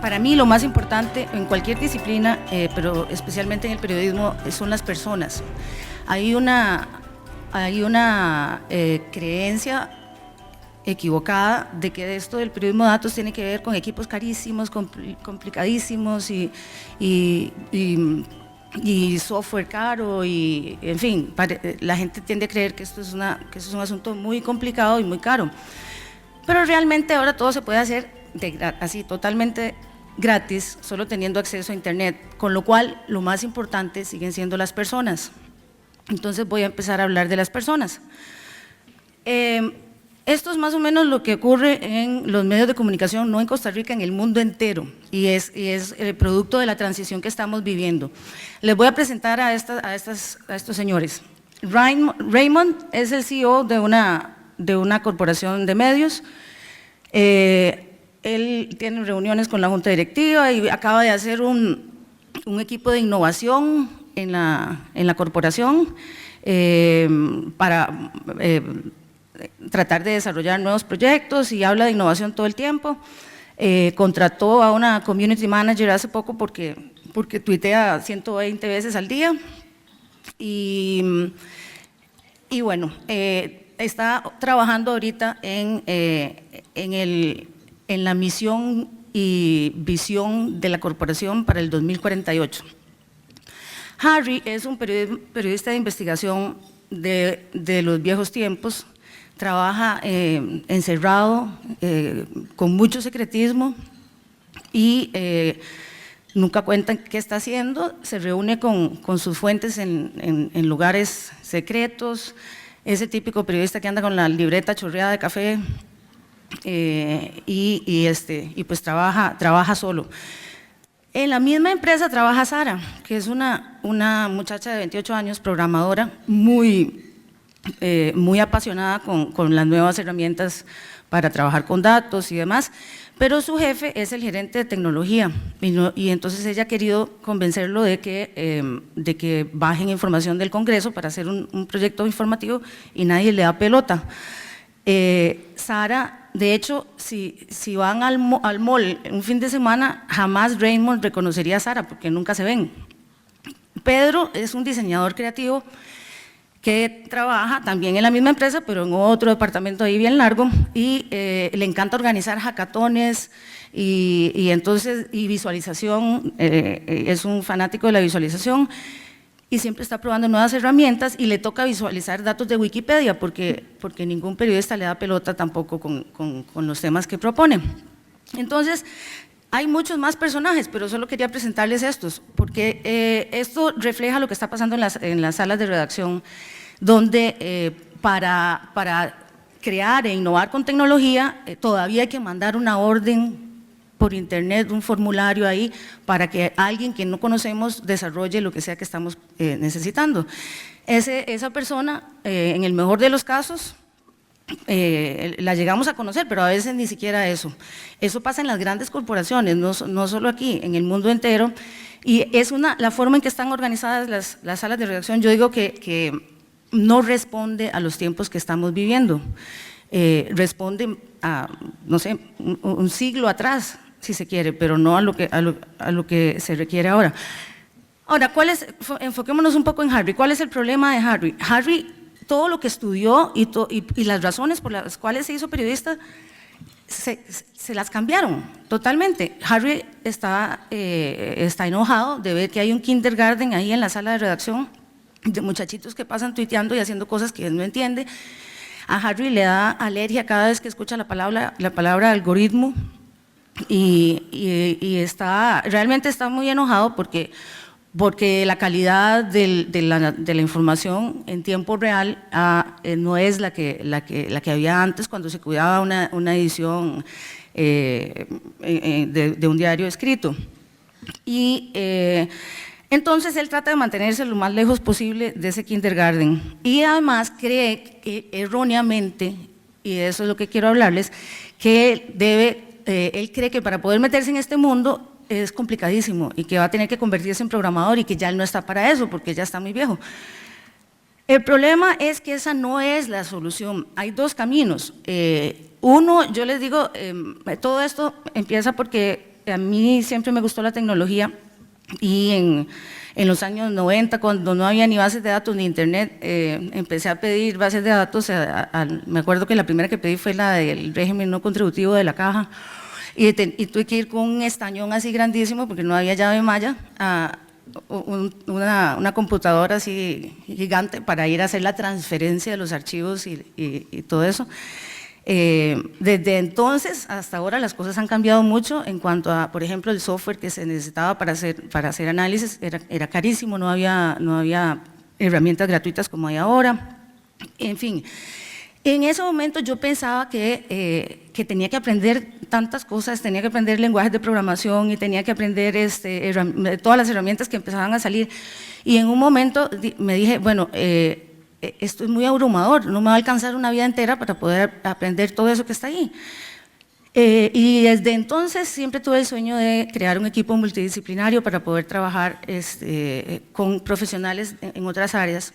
para mí lo más importante en cualquier disciplina, pero especialmente en el periodismo, son las personas. Hay una creencia equivocada de que esto del periodismo de datos tiene que ver con equipos carísimos, complicadísimos y software caro y, en fin, la gente tiende a creer que esto es un asunto muy complicado y muy caro. Pero realmente ahora todo se puede hacer así totalmente gratis, solo teniendo acceso a internet, con lo cual lo más importante siguen siendo las personas. Entonces voy a empezar a hablar de las personas. Esto es más o menos lo que ocurre en los medios de comunicación, no en Costa Rica, en el mundo entero, y es el producto de la transición que estamos viviendo. Les voy a presentar a estos señores. Raymond es el CEO de una corporación de medios. Él tiene reuniones con la junta directiva y acaba de hacer un equipo de innovación en la corporación para tratar de desarrollar nuevos proyectos, y habla de innovación todo el tiempo. Contrató a una community manager hace poco porque tuitea 120 veces al día y bueno, está trabajando ahorita en la misión y visión de la corporación para el 2048. Harry es un periodista de investigación de los viejos tiempos. Trabaja encerrado, con mucho secretismo y nunca cuenta qué está haciendo. Se reúne con sus fuentes en lugares secretos. Ese típico periodista que anda con la libreta chorreada de café y pues trabaja solo. En la misma empresa trabaja Sara, que es una muchacha de 28 años, programadora, muy apasionada con las nuevas herramientas para trabajar con datos y demás, pero su jefe es el gerente de tecnología y entonces ella ha querido convencerlo de que bajen información del Congreso para hacer un proyecto informativo y nadie le da pelota. Sara, de hecho, si van al mall un fin de semana, jamás Raymond reconocería a Sara porque nunca se ven. Pedro es un diseñador creativo que trabaja también en la misma empresa, pero en otro departamento ahí bien largo, y le encanta organizar hackatones y visualización, es un fanático de la visualización y siempre está probando nuevas herramientas y le toca visualizar datos de Wikipedia porque ningún periodista le da pelota tampoco con los temas que propone. Entonces, hay muchos más personajes, pero solo quería presentarles estos, porque esto refleja lo que está pasando en las salas de redacción, donde para crear e innovar con tecnología, todavía hay que mandar una orden por internet, un formulario ahí, para que alguien que no conocemos desarrolle lo que sea que estamos necesitando. Esa persona, en el mejor de los casos, la llegamos a conocer, pero a veces ni siquiera eso. Eso pasa en las grandes corporaciones, no solo aquí, en el mundo entero, y es la forma en que están organizadas las salas de redacción. Yo digo que no responde a los tiempos que estamos viviendo, responde a, no sé, un siglo atrás, si se quiere, pero no a lo que se requiere ahora. Ahora, enfoquémonos un poco en Harry. ¿Cuál es el problema de Harry? Harry, todo lo que estudió y las razones por las cuales se hizo periodista, se las cambiaron totalmente. Harry está enojado de ver que hay un kindergarten ahí en la sala de redacción, de muchachitos que pasan tuiteando y haciendo cosas que él no entiende. A Harry le da alergia cada vez que escucha la palabra algoritmo y realmente está muy enojado porque la calidad de la información en tiempo real no es la que había antes, cuando se cuidaba una edición de un diario escrito. Y entonces él trata de mantenerse lo más lejos posible de ese kindergarten y además cree que erróneamente, y de eso es lo que quiero hablarles, que él cree que para poder meterse en este mundo es complicadísimo y que va a tener que convertirse en programador y que ya él no está para eso porque ya está muy viejo. El problema es que esa no es la solución. Hay dos caminos. Uno, yo les digo, todo esto empieza porque a mí siempre me gustó la tecnología y en los años 90, cuando no había ni bases de datos ni internet, empecé a pedir bases de datos, me acuerdo que la primera que pedí fue la del régimen no contributivo de la Caja, y tuve que ir con un estañón así grandísimo, porque no había llave malla, a una computadora así gigante para ir a hacer la transferencia de los archivos y todo eso. Desde entonces hasta ahora las cosas han cambiado mucho en cuanto a, por ejemplo, el software que se necesitaba para hacer análisis era carísimo, no había herramientas gratuitas como hay ahora, en fin. En ese momento yo pensaba que tenía que aprender tantas cosas, tenía que aprender lenguajes de programación y tenía que aprender todas las herramientas que empezaban a salir, y en un momento me dije, bueno, esto es muy abrumador, no me va a alcanzar una vida entera para poder aprender todo eso que está ahí. Y desde entonces siempre tuve el sueño de crear un equipo multidisciplinario para poder trabajar con profesionales en otras áreas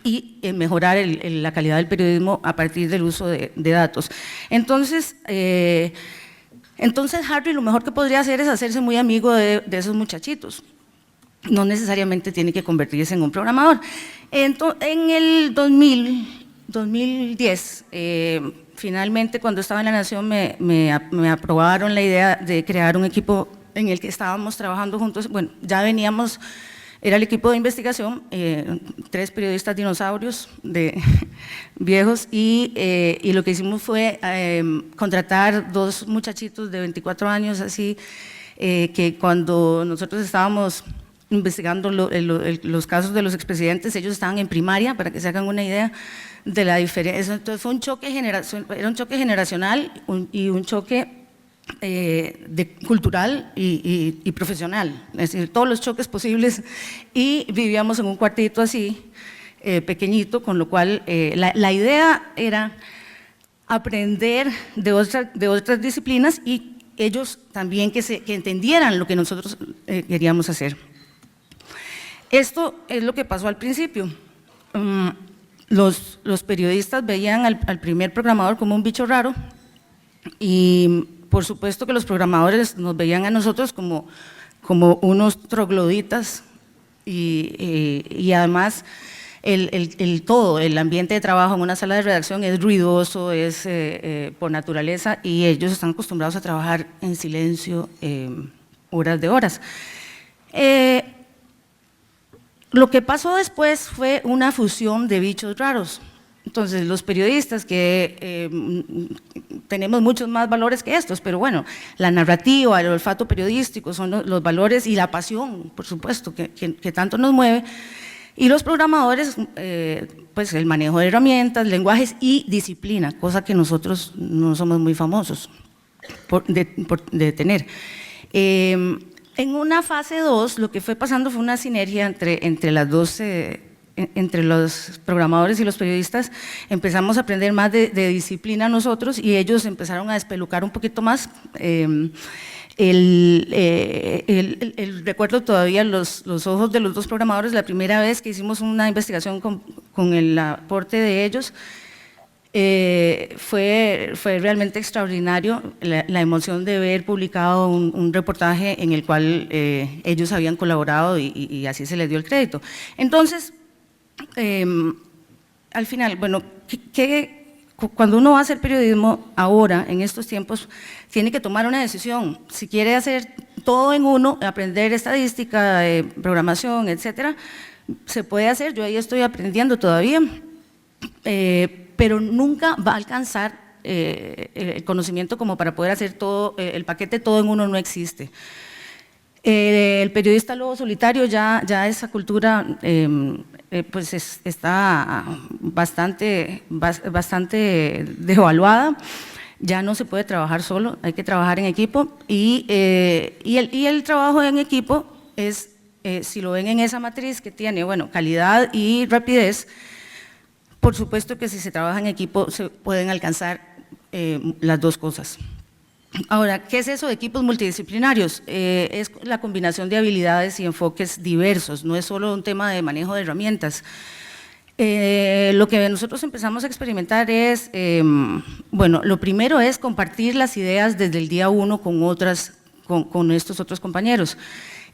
y mejorar la calidad del periodismo a partir del uso de datos. Entonces Harry lo mejor que podría hacer es hacerse muy amigo de esos muchachitos. No necesariamente tiene que convertirse en un programador. En el 2010, finalmente cuando estaba en La Nación me aprobaron la idea de crear un equipo en el que estábamos trabajando juntos. Bueno, ya veníamos, era el equipo de investigación, 3 periodistas dinosaurios viejos, y lo que hicimos fue contratar 2 muchachitos de 24 años, así, que cuando nosotros estábamos investigando los casos de los expresidentes, ellos estaban en primaria, para que se hagan una idea de la diferencia. Entonces fue era un choque generacional y un choque cultural y profesional, es decir, todos los choques posibles, y vivíamos en un cuartito así, pequeñito, con lo cual la idea era aprender de otras disciplinas y ellos también que entendieran lo que nosotros queríamos hacer. Esto es lo que pasó al principio. Los periodistas veían al primer programador como un bicho raro, y por supuesto que los programadores nos veían a nosotros como unos trogloditas, y además el ambiente de trabajo en una sala de redacción es ruidoso, es por naturaleza, y ellos están acostumbrados a trabajar en silencio horas de horas. Lo que pasó después fue una fusión de bichos raros. Entonces, los periodistas que tenemos muchos más valores que estos, pero bueno, la narrativa, el olfato periodístico son los valores, y la pasión, por supuesto, que tanto nos mueve, y los programadores, pues el manejo de herramientas, lenguajes y disciplina, cosa que nosotros no somos muy famosos de tener. En una fase 2, lo que fue pasando fue una sinergia entre los programadores y los periodistas. Empezamos a aprender más de disciplina nosotros, y ellos empezaron a despelucar un poquito más. Recuerdo todavía los ojos de los 2 programadores la primera vez que hicimos una investigación con el aporte de ellos. Fue realmente extraordinario la emoción de ver publicado un reportaje en el cual ellos habían colaborado, y así se les dio el crédito. Entonces, al final, bueno, cuando uno va a hacer periodismo ahora, en estos tiempos, tiene que tomar una decisión. Si quiere hacer todo en uno, aprender estadística, programación, etcétera, se puede hacer. Yo ahí estoy aprendiendo todavía, pero nunca va a alcanzar el conocimiento como para poder hacer todo, el paquete todo en uno no existe. El periodista lobo solitario, ya esa cultura pues está bastante devaluada, ya no se puede trabajar solo, hay que trabajar en equipo, y el trabajo en equipo es, si lo ven en esa matriz que tiene, bueno, calidad y rapidez. Por supuesto que si se trabaja en equipo se pueden alcanzar las 2 cosas. Ahora, ¿qué es eso de equipos multidisciplinarios? Es la combinación de habilidades y enfoques diversos, no es solo un tema de manejo de herramientas. Lo que nosotros empezamos a experimentar es, bueno, lo primero es compartir las ideas desde el día 1 con otras con estos otros compañeros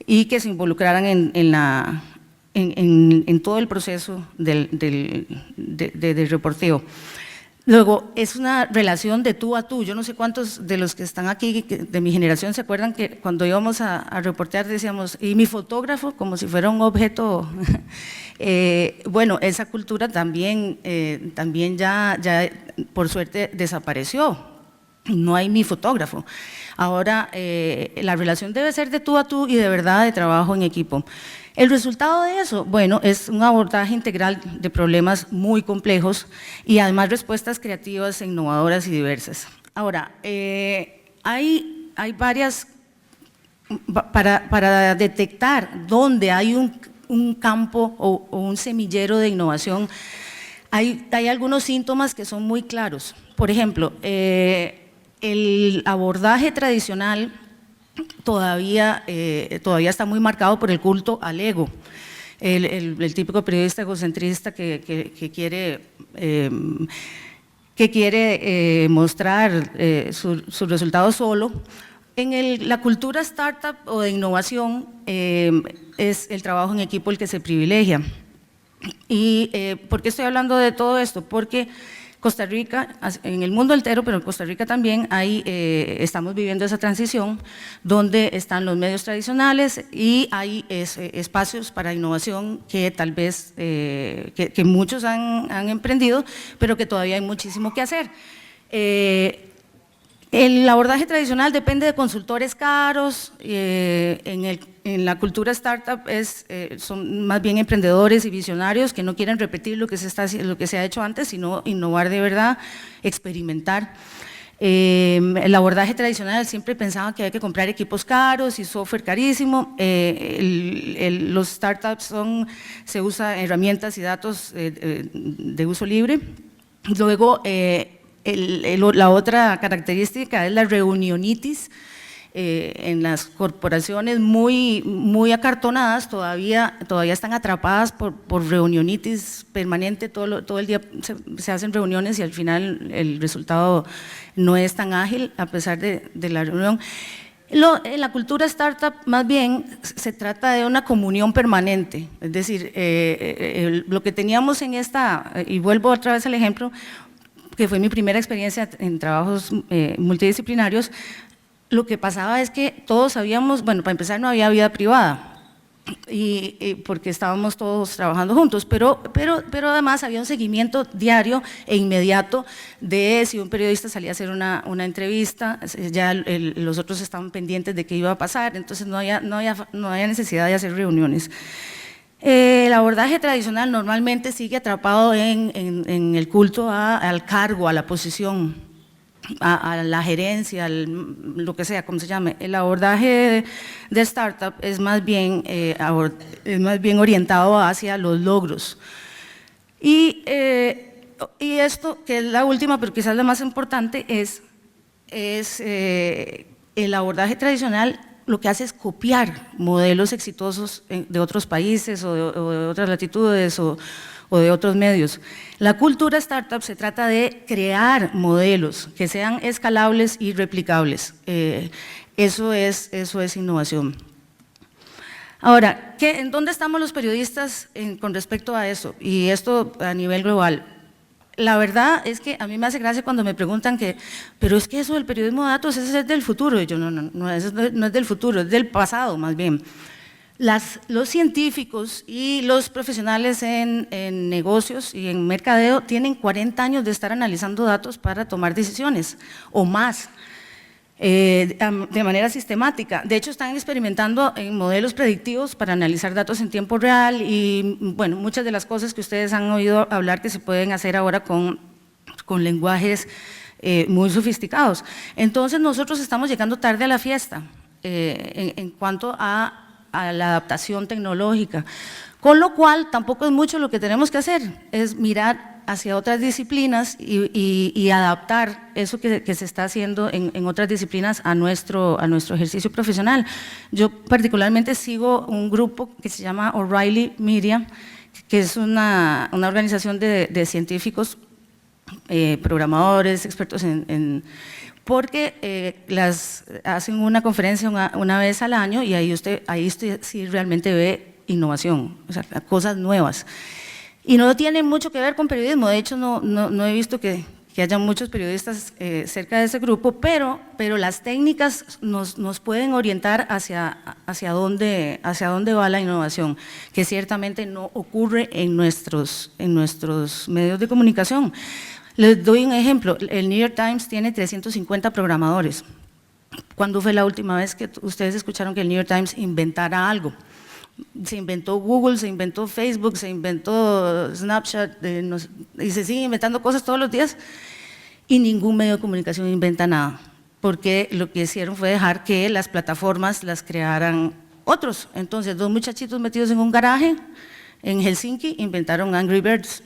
y que se involucraran en todo el proceso del reporteo. Luego, es una relación de tú a tú. Yo no sé cuántos de los que están aquí de mi generación se acuerdan que cuando íbamos a reportear decíamos, y mi fotógrafo, como si fuera un objeto. Bueno, esa cultura también ya por suerte desapareció. No hay mi fotógrafo. Ahora, la relación debe ser de tú a tú y de verdad de trabajo en equipo. El resultado de eso, bueno, es un abordaje integral de problemas muy complejos y además respuestas creativas, innovadoras y diversas. Ahora, hay varias, para detectar dónde hay un campo o un semillero de innovación, hay algunos síntomas que son muy claros. Por ejemplo, el abordaje tradicional todavía está muy marcado por el culto al ego, el típico periodista egocentrista que quiere mostrar sus resultados solo. En la cultura startup o de innovación es el trabajo en equipo el que se privilegia. ¿Y por qué estoy hablando de todo esto? Porque Costa Rica, en el mundo entero, pero en Costa Rica también, estamos viviendo esa transición donde están los medios tradicionales y hay espacios para innovación que tal vez, que muchos han emprendido, pero que todavía hay muchísimo que hacer. El abordaje tradicional depende de consultores caros, en la cultura startup son más bien emprendedores y visionarios que no quieren repetir lo que se ha hecho antes, sino innovar de verdad, experimentar. El abordaje tradicional siempre pensaba que había que comprar equipos caros y software carísimo. Los startups se usan herramientas y datos de uso libre. Luego, la otra característica es la reunionitis. En las corporaciones muy acartonadas todavía están atrapadas por reunionitis permanente, todo el día se hacen reuniones y al final el resultado no es tan ágil a pesar de la reunión. En la cultura startup más bien se trata de una comunión permanente, es decir, lo que teníamos y vuelvo otra vez al ejemplo, que fue mi primera experiencia en trabajos multidisciplinarios. Lo que pasaba es que todos sabíamos, bueno, para empezar no había vida privada, porque estábamos todos trabajando juntos, pero además había un seguimiento diario e inmediato de si un periodista salía a hacer una entrevista, ya los otros estaban pendientes de qué iba a pasar, entonces no había necesidad de hacer reuniones. El abordaje tradicional normalmente sigue atrapado en el culto al cargo, a la posición, a la gerencia, lo que sea, como se llame. El abordaje de startup es más bien orientado hacia los logros. Y esto, que es la última, pero quizás la más importante, es el abordaje tradicional. Lo que hace es copiar modelos exitosos de otros países o de otras latitudes o de otros medios. La cultura startup se trata de crear modelos que sean escalables y replicables. Eso es innovación. Ahora, ¿en dónde estamos los periodistas con respecto a eso? Y esto a nivel global. La verdad es que a mí me hace gracia cuando me preguntan pero es que eso del periodismo de datos, ese es del futuro. Y yo, no, eso no es del futuro, es del pasado más bien. Los científicos y los profesionales en negocios y en mercadeo tienen 40 años de estar analizando datos para tomar decisiones o más, de manera sistemática. De hecho, están experimentando en modelos predictivos para analizar datos en tiempo real y, bueno, muchas de las cosas que ustedes han oído hablar que se pueden hacer ahora con lenguajes muy sofisticados. Entonces, nosotros estamos llegando tarde a la fiesta en cuanto a la adaptación tecnológica, con lo cual tampoco es mucho lo que tenemos que hacer, es mirar hacia otras disciplinas y adaptar eso que se está haciendo en otras disciplinas a nuestro ejercicio profesional. Yo particularmente sigo un grupo que se llama O'Reilly Media, que es una organización de científicos, programadores, expertos porque hacen una conferencia una vez al año y ahí usted sí realmente ve innovación, o sea, cosas nuevas. Y no tiene mucho que ver con periodismo, de hecho no he visto que haya muchos periodistas cerca de ese grupo, pero las técnicas nos pueden orientar hacia dónde va la innovación, que ciertamente no ocurre en nuestros medios de comunicación. Les doy un ejemplo, el New York Times tiene 350 programadores. ¿Cuándo fue la última vez que ustedes escucharon que el New York Times inventara algo? Se inventó Google, se inventó Facebook, se inventó Snapchat, y se siguen inventando cosas todos los días y ningún medio de comunicación inventa nada, porque lo que hicieron fue dejar que las plataformas las crearan otros. Entonces, dos muchachitos metidos en un garaje en Helsinki inventaron Angry Birds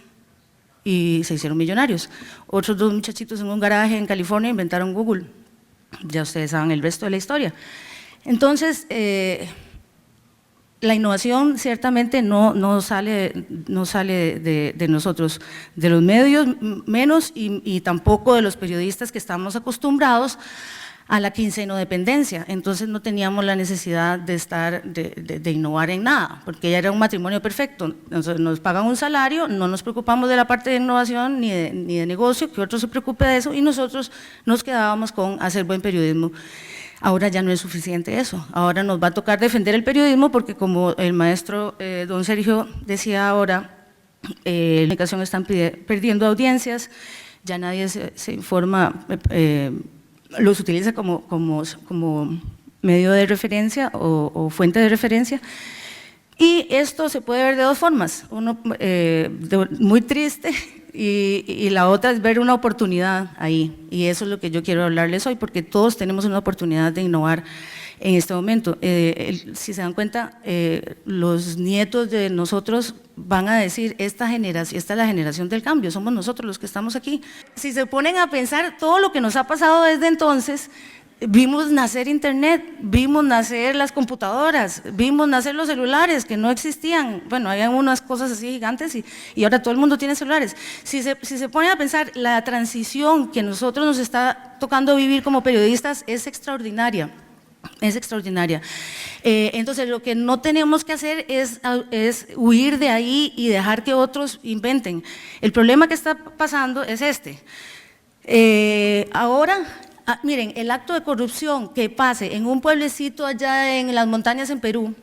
y se hicieron millonarios. Otros dos muchachitos en un garaje en California inventaron Google. Ya ustedes saben el resto de la historia. Entonces, la innovación ciertamente no sale de nosotros, de los medios menos y tampoco de los periodistas que estamos acostumbrados a la quincenodependencia. Entonces no teníamos la necesidad de innovar en nada, porque ya era un matrimonio perfecto. Entonces, nos pagan un salario, no nos preocupamos de la parte de innovación ni de negocio, que otro se preocupe de eso, y nosotros nos quedábamos con hacer buen periodismo. Ahora ya no es suficiente eso, ahora nos va a tocar defender el periodismo porque, como el maestro don Sergio decía ahora, la comunicación están perdiendo audiencias, ya nadie se informa, los utiliza como medio de referencia o fuente de referencia. Y esto se puede ver de dos formas, uno muy triste y la otra es ver una oportunidad ahí, y eso es lo que yo quiero hablarles hoy, porque todos tenemos una oportunidad de innovar en este momento. Si se dan cuenta, los nietos de nosotros van a decir, esta es la generación del cambio, somos nosotros los que estamos aquí. Si se ponen a pensar todo lo que nos ha pasado desde entonces, vimos nacer internet, vimos nacer las computadoras, vimos nacer los celulares que no existían, bueno, había unas cosas así gigantes y ahora todo el mundo tiene celulares. Si se ponen a pensar, la transición que nosotros nos está tocando vivir como periodistas es extraordinaria. Es extraordinaria. Entonces, lo que no tenemos que hacer es huir de ahí y dejar que otros inventen. El problema que está pasando es este. Ahora, miren, el acto de corrupción que pase en un pueblecito allá en las montañas en Perú,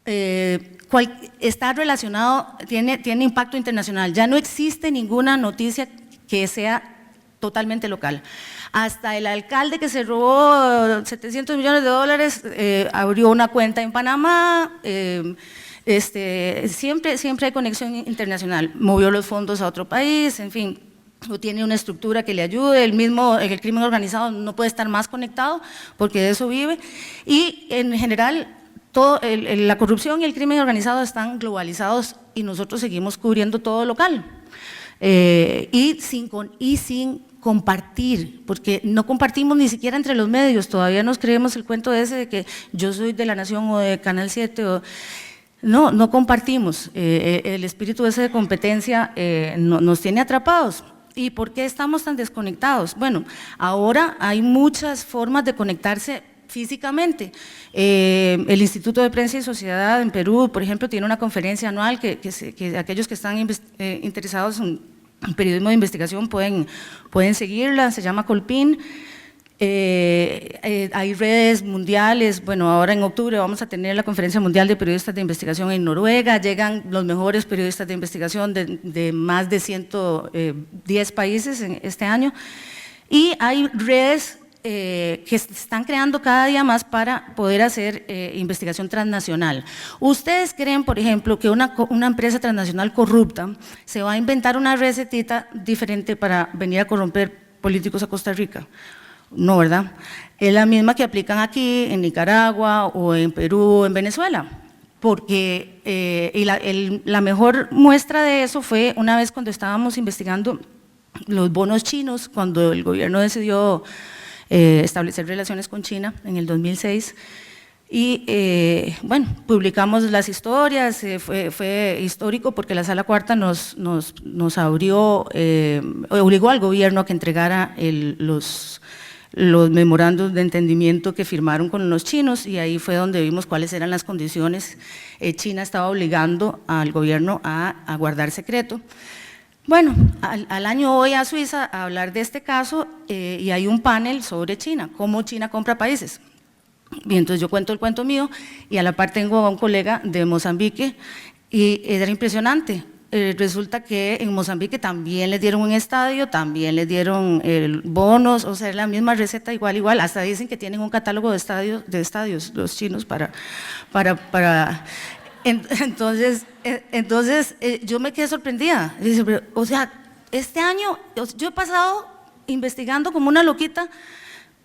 está relacionado, tiene impacto internacional. Ya no existe ninguna noticia que sea totalmente local. Hasta el alcalde que se robó 700 millones de dólares abrió una cuenta en Panamá, siempre hay conexión internacional, movió los fondos a otro país, en fin, o tiene una estructura que le ayude, el crimen organizado no puede estar más conectado porque de eso vive, y en general la corrupción y el crimen organizado están globalizados y nosotros seguimos cubriendo todo local, y sin compartir, porque no compartimos ni siquiera entre los medios, todavía nos creemos el cuento ese de que yo soy de La Nación o de Canal 7, no compartimos, el espíritu ese de competencia nos tiene atrapados. ¿Y por qué estamos tan desconectados? Bueno, ahora hay muchas formas de conectarse físicamente. El Instituto de Prensa y Sociedad en Perú, por ejemplo, tiene una conferencia anual que aquellos que están interesados en periodismo de investigación pueden seguirla, se llama Colpin. Hay redes mundiales, bueno, ahora en octubre vamos a tener la Conferencia Mundial de Periodistas de Investigación en Noruega, llegan los mejores periodistas de investigación de más de 110 países en este año, y hay redes que se están creando cada día más para poder hacer investigación transnacional. ¿Ustedes creen, por ejemplo, que una empresa transnacional corrupta se va a inventar una recetita diferente para venir a corromper políticos a Costa Rica? No, ¿verdad? Es la misma que aplican aquí en Nicaragua o en Perú o en Venezuela, porque la mejor muestra de eso fue una vez cuando estábamos investigando los bonos chinos, cuando el gobierno decidió establecer relaciones con China en el 2006, y bueno, publicamos las historias, fue histórico porque la Sala Cuarta nos obligó al gobierno a que entregara los memorandos de entendimiento que firmaron con los chinos, y ahí fue donde vimos cuáles eran las condiciones. China estaba obligando al gobierno a guardar secreto. Bueno, al año voy a Suiza a hablar de este caso y hay un panel sobre China, cómo China compra países. Y entonces yo cuento el cuento mío y a la par tengo a un colega de Mozambique y era impresionante. Resulta que en Mozambique también les dieron un estadio, también les dieron bonos, o sea, es la misma receta igual, hasta dicen que tienen un catálogo de estadios los chinos entonces yo me quedé sorprendida. Dice, o sea, este año yo he pasado investigando como una loquita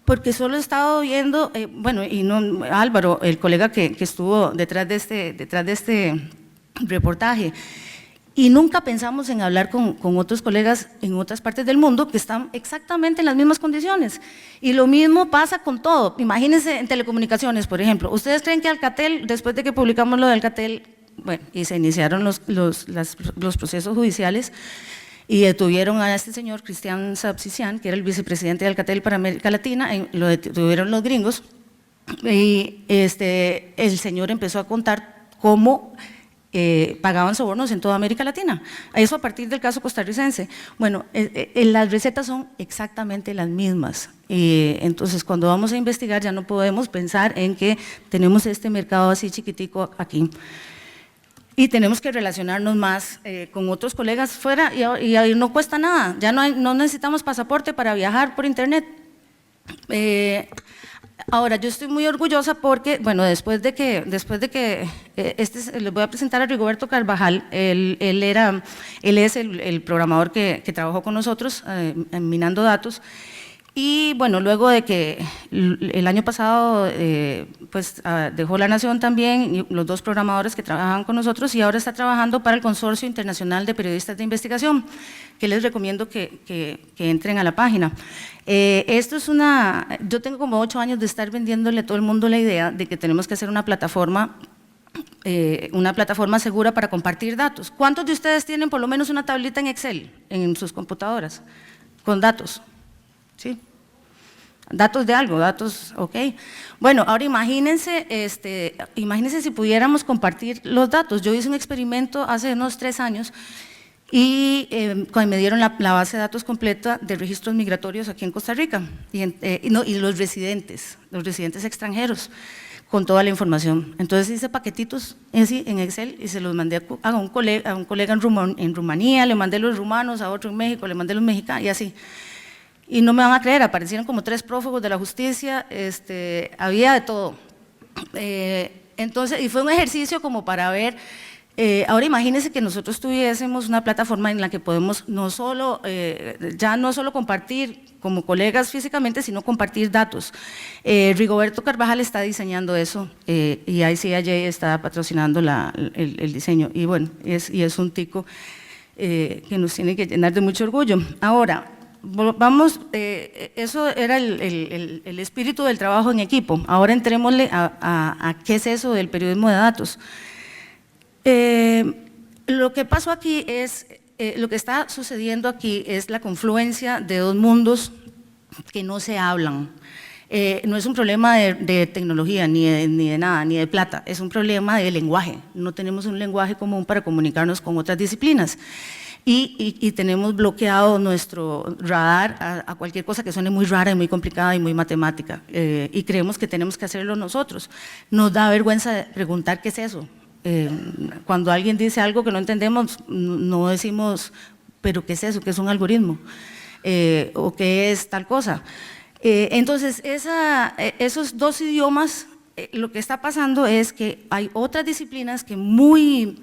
porque solo he estado viendo, bueno, y no, Álvaro, el colega que estuvo detrás de este reportaje, y nunca pensamos en hablar con otros colegas en otras partes del mundo que están exactamente en las mismas condiciones. Y lo mismo pasa con todo. Imagínense en telecomunicaciones, por ejemplo. ¿Ustedes creen que Alcatel, después de que publicamos lo de Alcatel, bueno, y se iniciaron los procesos judiciales y detuvieron a este señor, Cristian Sabsician, que era el vicepresidente de Alcatel para América Latina, lo detuvieron los gringos, y el señor empezó a contar cómo pagaban sobornos en toda América Latina, eso a partir del caso costarricense. Bueno, las recetas son exactamente las mismas, entonces cuando vamos a investigar ya no podemos pensar en que tenemos este mercado así chiquitico aquí, y tenemos que relacionarnos más con otros colegas fuera, y ahí no cuesta nada, ya no necesitamos pasaporte para viajar por internet. Ahora, yo estoy muy orgullosa porque, bueno, después de que les voy a presentar a Rigoberto Carvajal, él es el programador que trabajó con nosotros en Minando Datos, y bueno, luego de que el año pasado dejó La Nación también, y los dos programadores que trabajaban con nosotros, y ahora está trabajando para el Consorcio Internacional de Periodistas de Investigación, que les recomiendo que entren a la página. Yo tengo como 8 años de estar vendiéndole a todo el mundo la idea de que tenemos que hacer una plataforma segura para compartir datos. ¿Cuántos de ustedes tienen por lo menos una tablita en Excel en sus computadoras con datos? ¿Sí? Datos de algo, datos, ok. Bueno, ahora imagínense si pudiéramos compartir los datos. Yo hice un experimento hace unos 3 años y cuando me dieron la base de datos completa de registros migratorios aquí en Costa Rica y los residentes extranjeros con toda la información. Entonces hice paquetitos en Excel y se los mandé a un colega en Rumanía, le mandé los rumanos, a otro en México, le mandé los mexicanos y así. Y no me van a creer, aparecieron como 3 prófugos de la justicia, había de todo. Entonces, y fue un ejercicio como para ver, ahora imagínense que nosotros tuviésemos una plataforma en la que podemos ya no solo compartir como colegas físicamente, sino compartir datos. Rigoberto Carvajal está diseñando eso y ICIJ está patrocinando el diseño, y bueno, es un tico que nos tiene que llenar de mucho orgullo. Ahora, vamos, eso era el espíritu del trabajo en equipo. Ahora entrémosle a qué es eso del periodismo de datos. Lo que pasó aquí lo que está sucediendo aquí es la confluencia de 2 mundos que no se hablan. No es un problema de tecnología, ni de nada, ni de plata, es un problema de lenguaje. No tenemos un lenguaje común para comunicarnos con otras disciplinas. Y tenemos bloqueado nuestro radar a cualquier cosa que suene muy rara y muy complicada y muy matemática, y creemos que tenemos que hacerlo nosotros. Nos da vergüenza preguntar qué es eso. Cuando alguien dice algo que no entendemos, no decimos, pero ¿qué es eso? ¿Qué es un algoritmo? ¿O qué es tal cosa? Entonces, esos 2 idiomas, lo que está pasando es que hay otras disciplinas que muy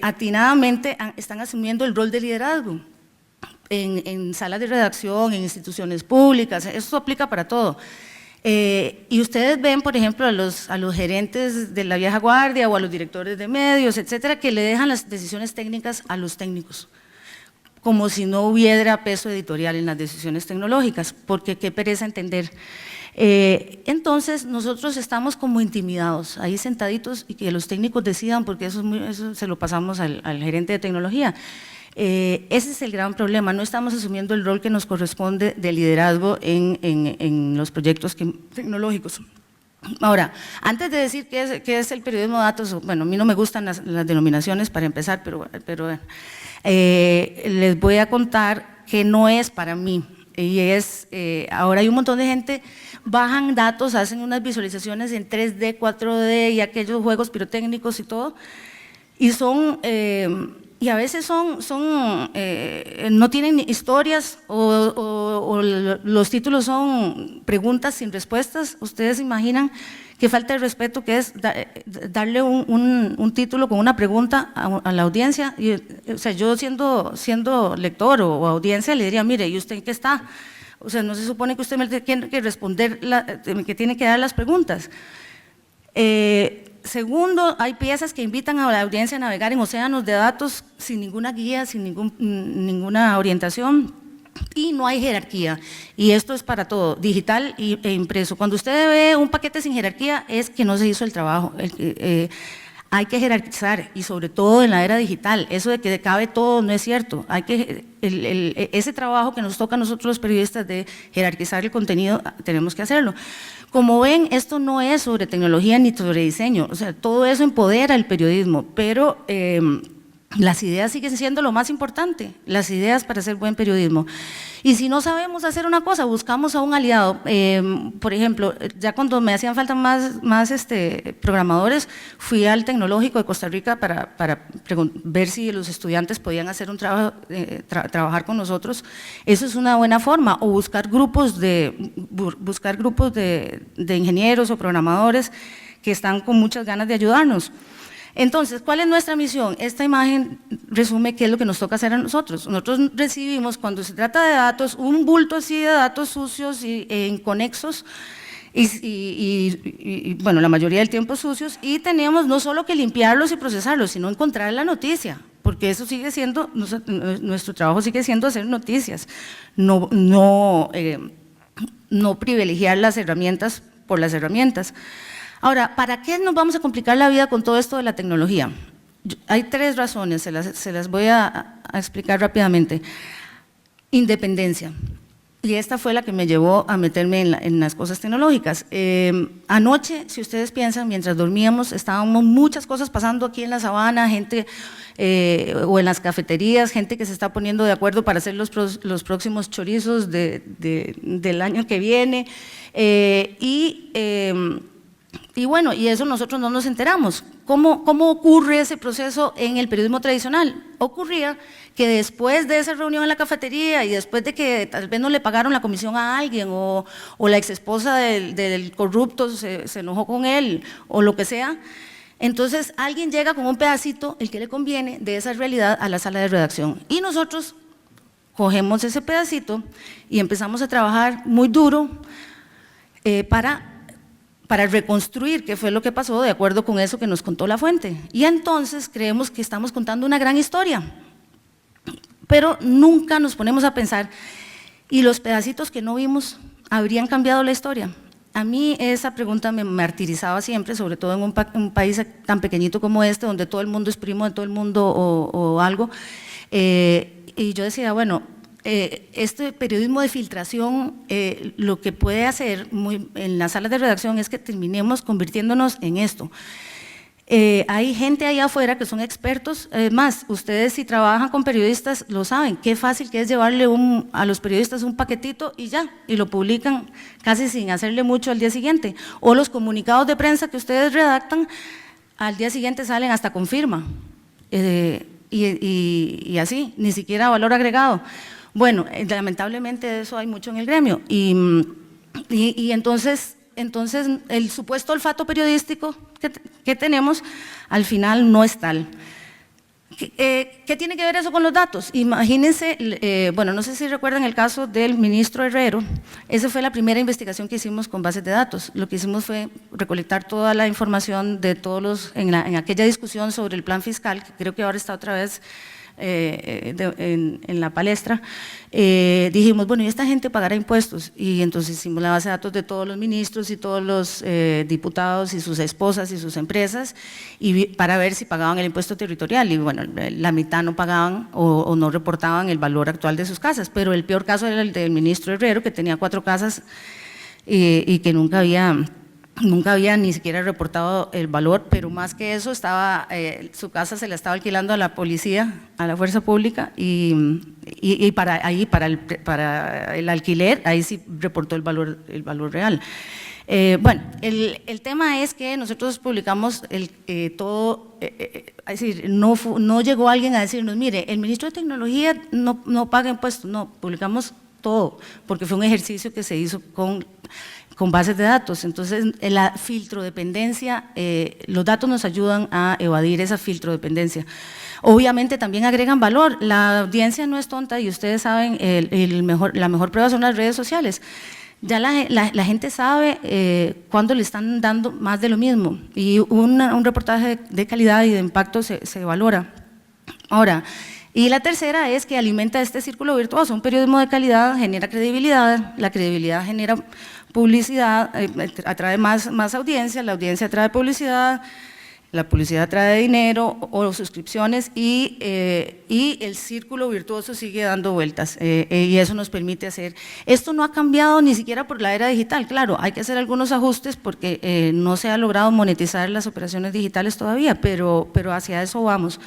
atinadamente están asumiendo el rol de liderazgo en salas de redacción, en instituciones públicas, eso aplica para todo. Y ustedes ven, por ejemplo, a los gerentes de la vieja guardia o a los directores de medios, etcétera, que le dejan las decisiones técnicas a los técnicos, como si no hubiera peso editorial en las decisiones tecnológicas, porque qué pereza entender. Entonces nosotros estamos como intimidados, ahí sentaditos, y que los técnicos decidan, porque eso se lo pasamos al gerente de tecnología. Ese es el gran problema, no estamos asumiendo el rol que nos corresponde de liderazgo en los proyectos tecnológicos. Ahora, antes de decir qué es el periodismo de datos, bueno, a mí no me gustan las denominaciones para empezar, pero les voy a contar que no es para mí, y ahora hay un montón de gente, bajan datos, hacen unas visualizaciones en 3D, 4D y aquellos juegos pirotécnicos y todo, y y a veces no tienen historias o los títulos son preguntas sin respuestas. Ustedes imaginan qué falta de respeto que es darle un título con una pregunta a la audiencia. O sea, yo siendo lector o audiencia le diría, mire, ¿y usted en qué está? O sea, no se supone que usted me tiene que responder, que tiene que dar las preguntas. Segundo, hay piezas que invitan a la audiencia a navegar en océanos de datos sin ninguna guía, sin ninguna orientación, y no hay jerarquía. Y esto es para todo, digital e impreso. Cuando usted ve un paquete sin jerarquía es que no se hizo el trabajo. Hay que jerarquizar, y sobre todo en la era digital. Eso de que cabe todo no es cierto. Ese trabajo que nos toca a nosotros los periodistas de jerarquizar el contenido, tenemos que hacerlo. Como ven, esto no es sobre tecnología ni sobre diseño, o sea, todo eso empodera el periodismo, pero las ideas siguen siendo lo más importante, las ideas para hacer buen periodismo. Y si no sabemos hacer una cosa, buscamos a un aliado. Por ejemplo, ya cuando me hacían falta más programadores, fui al Tecnológico de Costa Rica para ver si los estudiantes podían hacer un trabajo, trabajar con nosotros. Eso es una buena forma, o buscar grupos de ingenieros o programadores que están con muchas ganas de ayudarnos. Entonces, ¿cuál es nuestra misión? Esta imagen resume qué es lo que nos toca hacer a nosotros. Nosotros recibimos, cuando se trata de datos, un bulto así de datos sucios e inconexos, y bueno, la mayoría del tiempo sucios, y tenemos no solo que limpiarlos y procesarlos, sino encontrar la noticia, porque eso sigue siendo, nuestro trabajo sigue siendo hacer noticias, no privilegiar las herramientas por las herramientas. Ahora, ¿para qué nos vamos a complicar la vida con todo esto de la tecnología? Hay 3 razones, se las voy a explicar rápidamente. Independencia, y esta fue la que me llevó a meterme en las cosas tecnológicas. Anoche, si ustedes piensan, mientras dormíamos, estábamos muchas cosas pasando aquí en la sabana, gente, o en las cafeterías, gente que se está poniendo de acuerdo para hacer los próximos chorizos del año que viene, y bueno, y eso nosotros no nos enteramos. ¿Cómo ocurre ese proceso en el periodismo tradicional? Ocurría que después de esa reunión en la cafetería y después de que tal vez no le pagaron la comisión a alguien o la exesposa del corrupto se enojó con él o lo que sea, entonces alguien llega con un pedacito, el que le conviene, de esa realidad a la sala de redacción. Y nosotros cogemos ese pedacito y empezamos a trabajar muy duro para reconstruir qué fue lo que pasó de acuerdo con eso que nos contó la fuente. Y entonces creemos que estamos contando una gran historia, pero nunca nos ponemos a pensar, ¿y los pedacitos que no vimos habrían cambiado la historia? A mí esa pregunta me martirizaba siempre, sobre todo en un país tan pequeñito como este, donde todo el mundo es primo de todo el mundo o algo, y yo decía, bueno, este periodismo de filtración lo que puede hacer en las salas de redacción es que terminemos convirtiéndonos en esto. Hay gente ahí afuera que son expertos, más, ustedes si trabajan con periodistas lo saben, qué fácil que es llevarle a los periodistas un paquetito y ya, y lo publican casi sin hacerle mucho al día siguiente, o los comunicados de prensa que ustedes redactan, al día siguiente salen hasta con firma, y así, ni siquiera valor agregado. Bueno, lamentablemente eso hay mucho en el gremio, y entonces el supuesto olfato periodístico que tenemos al final no es tal. ¿Qué tiene que ver eso con los datos? Imagínense, bueno, no sé si recuerdan el caso del ministro Herrero, esa fue la primera investigación que hicimos con bases de datos. Lo que hicimos fue recolectar toda la información de todos en aquella discusión sobre el plan fiscal, que creo que ahora está otra vez en la palestra, dijimos, bueno, ¿y esta gente pagará impuestos? Y entonces hicimos la base de datos de todos los ministros y todos los diputados y sus esposas y sus empresas, y para ver si pagaban el impuesto territorial, y bueno, la mitad no pagaban o no reportaban el valor actual de sus casas, pero el peor caso era el del ministro Herrero, que tenía 4 casas y que nunca había ni siquiera reportado el valor, pero más que eso, su casa se la estaba alquilando a la policía, a la fuerza pública, y para el alquiler, ahí sí reportó el valor real. Bueno, el tema es que nosotros publicamos todo, es decir, no llegó alguien a decirnos, mire, el ministro de Tecnología no paga impuestos, no, publicamos todo, porque fue un ejercicio que se hizo con bases de datos. Entonces, la filtrodependencia, los datos nos ayudan a evadir esa filtrodependencia. Obviamente también agregan valor, la audiencia no es tonta y ustedes saben, la mejor prueba son las redes sociales. Ya la gente sabe cuándo le están dando más de lo mismo, y un reportaje de calidad y de impacto se valora. Ahora, y la tercera es que alimenta este círculo virtuoso. Un periodismo de calidad genera credibilidad, la credibilidad genera publicidad, atrae más audiencia, la audiencia atrae publicidad, la publicidad atrae dinero o suscripciones, y el círculo virtuoso sigue dando vueltas, y eso nos permite hacer. Esto no ha cambiado ni siquiera por la era digital, claro, hay que hacer algunos ajustes porque no se ha logrado monetizar las operaciones digitales todavía, pero hacia eso vamos.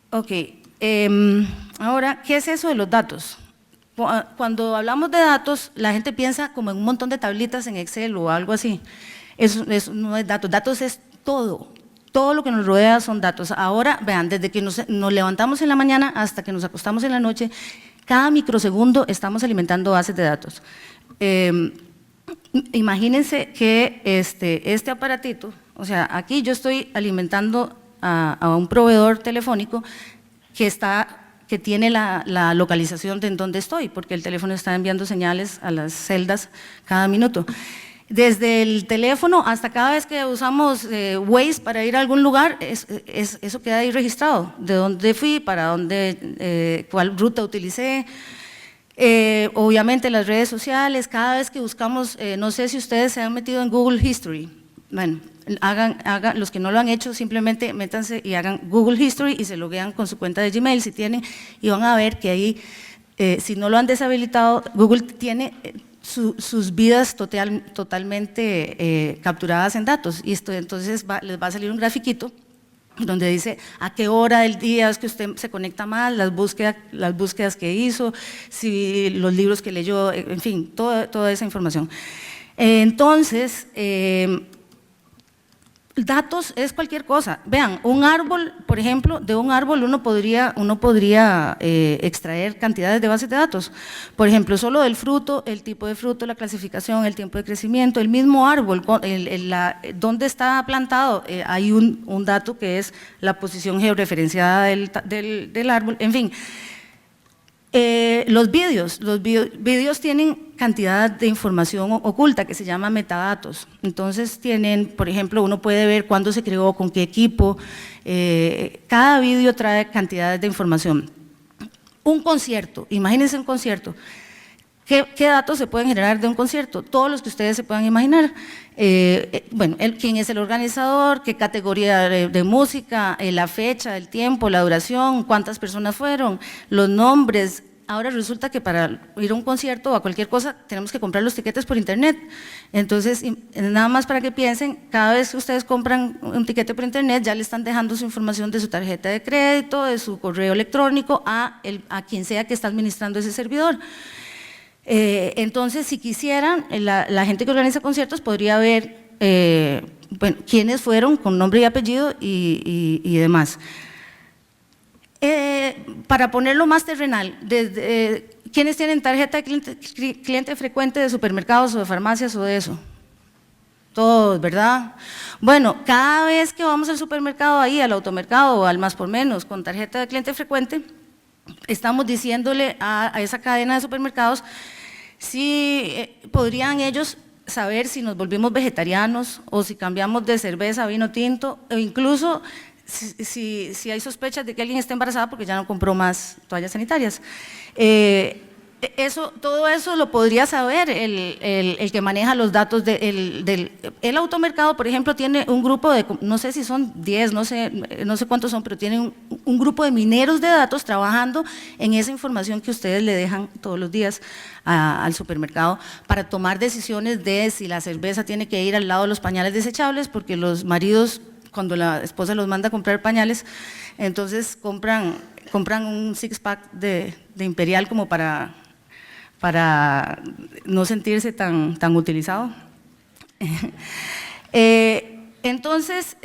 Ok, ahora, ¿qué es eso de los datos? Cuando hablamos de datos, la gente piensa como en un montón de tablitas en Excel o algo así. Eso no es datos es todo lo que nos rodea son datos. Ahora, vean, desde que nos levantamos en la mañana hasta que nos acostamos en la noche, cada microsegundo estamos alimentando bases de datos. Imagínense que este aparatito, o sea, aquí yo estoy alimentando a un proveedor telefónico que tiene la localización de en dónde estoy, porque el teléfono está enviando señales a las celdas cada minuto. Desde el teléfono hasta cada vez que usamos Waze para ir a algún lugar, eso queda ahí registrado, de dónde fui, para dónde, cuál ruta utilicé. Obviamente las redes sociales, cada vez que buscamos, no sé si ustedes se han metido en Google History, bueno, hagan, los que no lo han hecho, simplemente métanse y hagan Google History y se loguean con su cuenta de Gmail si tienen, y van a ver que ahí, si no lo han deshabilitado, Google tiene sus vidas totalmente capturadas en datos, y entonces les va a salir un grafiquito donde dice a qué hora del día es que usted se conecta más, las búsquedas que hizo, si los libros que leyó, en fin, toda esa información. Entonces, datos es cualquier cosa. Vean, un árbol, por ejemplo, de un árbol uno podría extraer cantidades de bases de datos. Por ejemplo, solo del fruto, el tipo de fruto, la clasificación, el tiempo de crecimiento, el mismo árbol, dónde está plantado, hay un dato que es la posición georreferenciada del árbol, en fin. Los vídeos tienen cantidad de información oculta que se llama metadatos. Entonces tienen, por ejemplo, uno puede ver cuándo se creó, con qué equipo, cada vídeo trae cantidades de información. Un concierto, imagínense un concierto. ¿Qué datos se pueden generar de un concierto? Todos los que ustedes se puedan imaginar. Bueno, quién es el organizador, qué categoría de música, la fecha, el tiempo, la duración, cuántas personas fueron, los nombres. Ahora resulta que para ir a un concierto o a cualquier cosa tenemos que comprar los tiquetes por internet. Entonces, nada más para que piensen, cada vez que ustedes compran un tiquete por internet ya le están dejando su información de su tarjeta de crédito, de su correo electrónico a quien sea que está administrando ese servidor. Entonces, si quisieran, la gente que organiza conciertos podría ver bueno, quiénes fueron con nombre y apellido y demás. Para ponerlo más terrenal, ¿quiénes tienen tarjeta de cliente frecuente de supermercados o de farmacias o de eso? Todos, ¿verdad? Bueno, cada vez que vamos al supermercado, ahí al automercado o al más por menos con tarjeta de cliente frecuente, estamos diciéndole a esa cadena de supermercados si podrían ellos saber si nos volvimos vegetarianos o si cambiamos de cerveza a vino tinto, o incluso si hay sospechas de que alguien está embarazada porque ya no compró más toallas sanitarias. Todo eso lo podría saber el que maneja los datos el automercado, por ejemplo, tiene un grupo de, no sé si son 10, no sé cuántos son, pero tiene un grupo de mineros de datos trabajando en esa información que ustedes le dejan todos los días al supermercado para tomar decisiones de si la cerveza tiene que ir al lado de los pañales desechables, porque los maridos, cuando la esposa los manda a comprar pañales, entonces compran un six-pack de Imperial como para no sentirse tan utilizado. Entonces,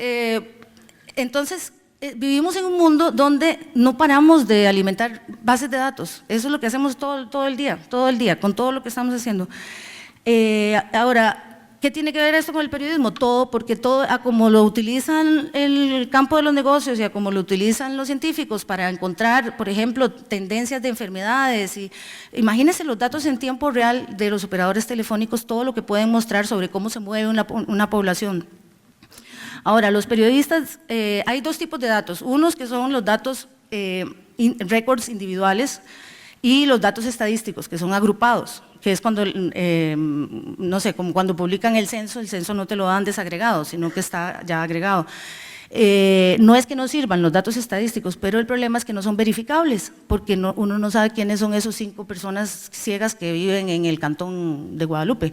vivimos en un mundo donde no paramos de alimentar bases de datos. Eso es lo que hacemos todo el día, con todo lo que estamos haciendo. Ahora, ¿qué tiene que ver esto con el periodismo? Todo, porque todo, como lo utilizan el campo de los negocios y como lo utilizan los científicos para encontrar, por ejemplo, tendencias de enfermedades. Imagínense los datos en tiempo real de los operadores telefónicos, todo lo que pueden mostrar sobre cómo se mueve una población. Ahora, los periodistas, hay dos tipos de datos. Unos que son los datos récords individuales y los datos estadísticos, que son agrupados, que es cuando, no sé, como cuando publican el censo no te lo dan desagregado, sino que está ya agregado. No es que no sirvan los datos estadísticos, pero el problema es que no son verificables, porque uno no sabe quiénes son esos 5 personas ciegas que viven en el cantón de Guadalupe.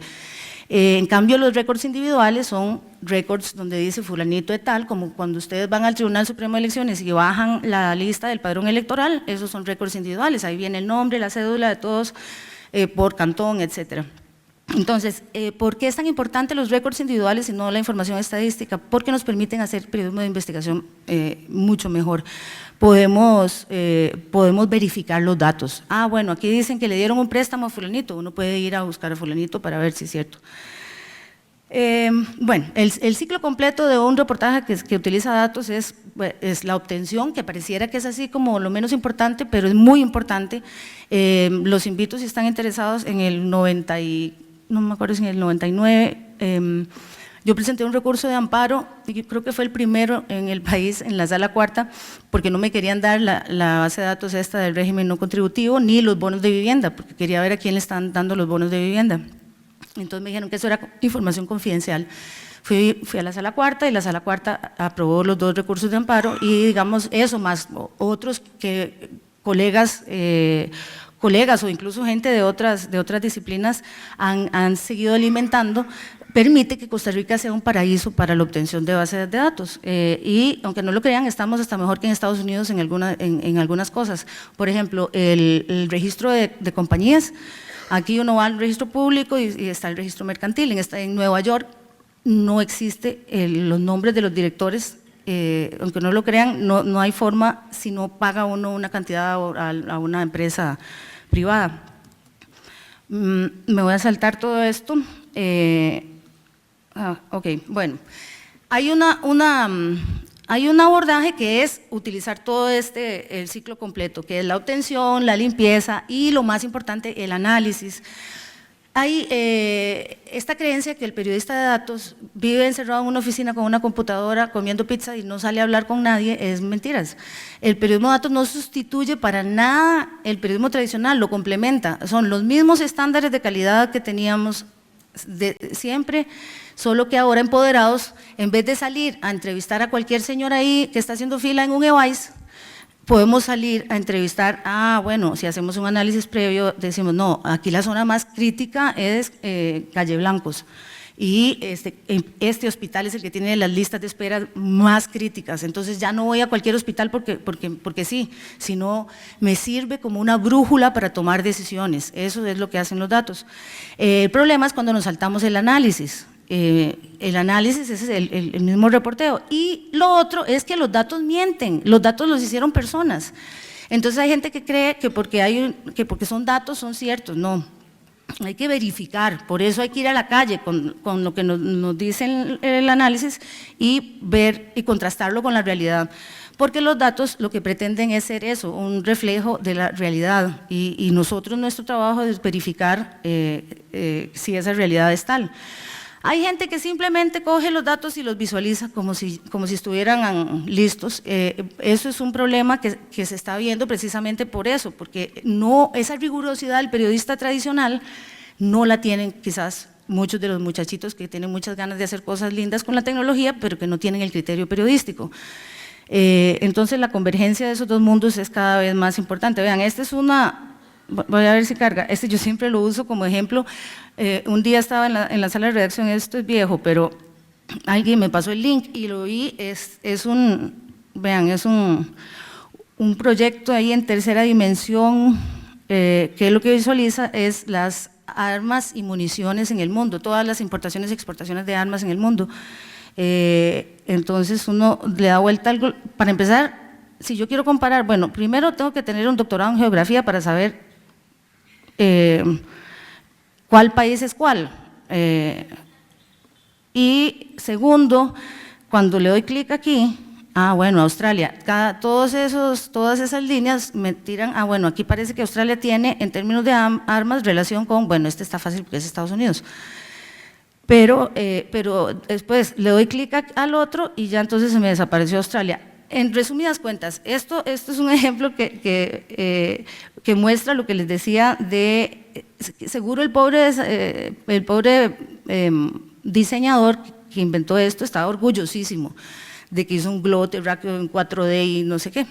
En cambio, los récords individuales son récords donde dice fulanito de tal, como cuando ustedes van al Tribunal Supremo de Elecciones y bajan la lista del padrón electoral, esos son récords individuales, ahí viene el nombre, la cédula de todos, por cantón, etcétera. Entonces, ¿por qué es tan importante los récords individuales y no la información estadística? Porque nos permiten hacer periodismo de investigación mucho mejor. Podemos verificar los datos. Ah, bueno, aquí dicen que le dieron un préstamo a fulanito, uno puede ir a buscar a fulanito para ver si es cierto. Bueno, el ciclo completo de un reportaje que utiliza datos es la obtención, que pareciera que es así como lo menos importante, pero es muy importante. Los invito, si están interesados, en el 90 y, no me acuerdo si en el 99, yo presenté un recurso de amparo, y creo que fue el primero en el país, en la Sala Cuarta, porque no me querían dar la base de datos esta del régimen no contributivo, ni los bonos de vivienda, porque quería ver a quién le están dando los bonos de vivienda. Entonces me dijeron que eso era información confidencial. Fui a la Sala Cuarta y la Sala Cuarta aprobó los 2 recursos de amparo y digamos eso más otros que colegas o incluso gente de otras disciplinas han seguido alimentando, permite que Costa Rica sea un paraíso para la obtención de bases de datos. Y aunque no lo crean, estamos hasta mejor que en Estados Unidos en algunas cosas. Por ejemplo, el registro de compañías. Aquí uno va al registro público y está el registro mercantil. En Nueva York no existe los nombres de los directores, aunque no lo crean, no hay forma si no paga uno una cantidad a una empresa privada. Me voy a saltar todo esto. Ok, bueno, hay un abordaje que es utilizar todo el ciclo completo, que es la obtención, la limpieza y lo más importante, el análisis. Hay esta creencia que el periodista de datos vive encerrado en una oficina con una computadora comiendo pizza y no sale a hablar con nadie, es mentiras. El periodismo de datos no sustituye para nada el periodismo tradicional, lo complementa, son los mismos estándares de calidad que teníamos siempre, solo que ahora empoderados, en vez de salir a entrevistar a cualquier señor ahí que está haciendo fila en un e-wise, podemos salir a entrevistar, bueno, si hacemos un análisis previo, decimos, no, aquí la zona más crítica es Calle Blancos, y este hospital es el que tiene las listas de espera más críticas, entonces ya no voy a cualquier hospital porque sí, sino me sirve como una brújula para tomar decisiones, eso es lo que hacen los datos. El problema es cuando nos saltamos el análisis. El análisis es el mismo reporteo, y lo otro es que los datos mienten, los datos los hicieron personas, entonces hay gente que cree que porque son datos son ciertos, no, hay que verificar, por eso hay que ir a la calle con lo que nos dice el análisis y ver y contrastarlo con la realidad, porque los datos lo que pretenden es ser eso, un reflejo de la realidad, y nosotros nuestro trabajo es verificar si esa realidad es tal. Hay gente que simplemente coge los datos y los visualiza como si estuvieran listos. Eso es un problema que se está viendo precisamente por eso, porque no, esa rigurosidad del periodista tradicional no la tienen quizás muchos de los muchachitos que tienen muchas ganas de hacer cosas lindas con la tecnología, pero que no tienen el criterio periodístico. Entonces la convergencia de esos dos mundos es cada vez más importante. Vean, esta es una, voy a ver si carga, yo siempre lo uso como ejemplo. Un día estaba en la sala de redacción, esto es viejo, pero alguien me pasó el link y lo vi, es un proyecto ahí en tercera dimensión, que lo que visualiza es las armas y municiones en el mundo, todas las importaciones y exportaciones de armas en el mundo. Entonces uno le da vuelta algo. Para empezar, si yo quiero comparar, bueno, primero tengo que tener un doctorado en geografía para saber cuál país es cuál. Y segundo, cuando le doy clic aquí, bueno, Australia, todas esas líneas me tiran, bueno, aquí parece que Australia tiene en términos de armas relación con, bueno, este está fácil porque es Estados Unidos. Pero después le doy clic al otro y ya entonces se me desapareció Australia. En resumidas cuentas, esto es un ejemplo que muestra lo que les decía de, seguro el pobre diseñador que inventó esto estaba orgullosísimo de que hizo un globo terráqueo en 4D y no sé qué.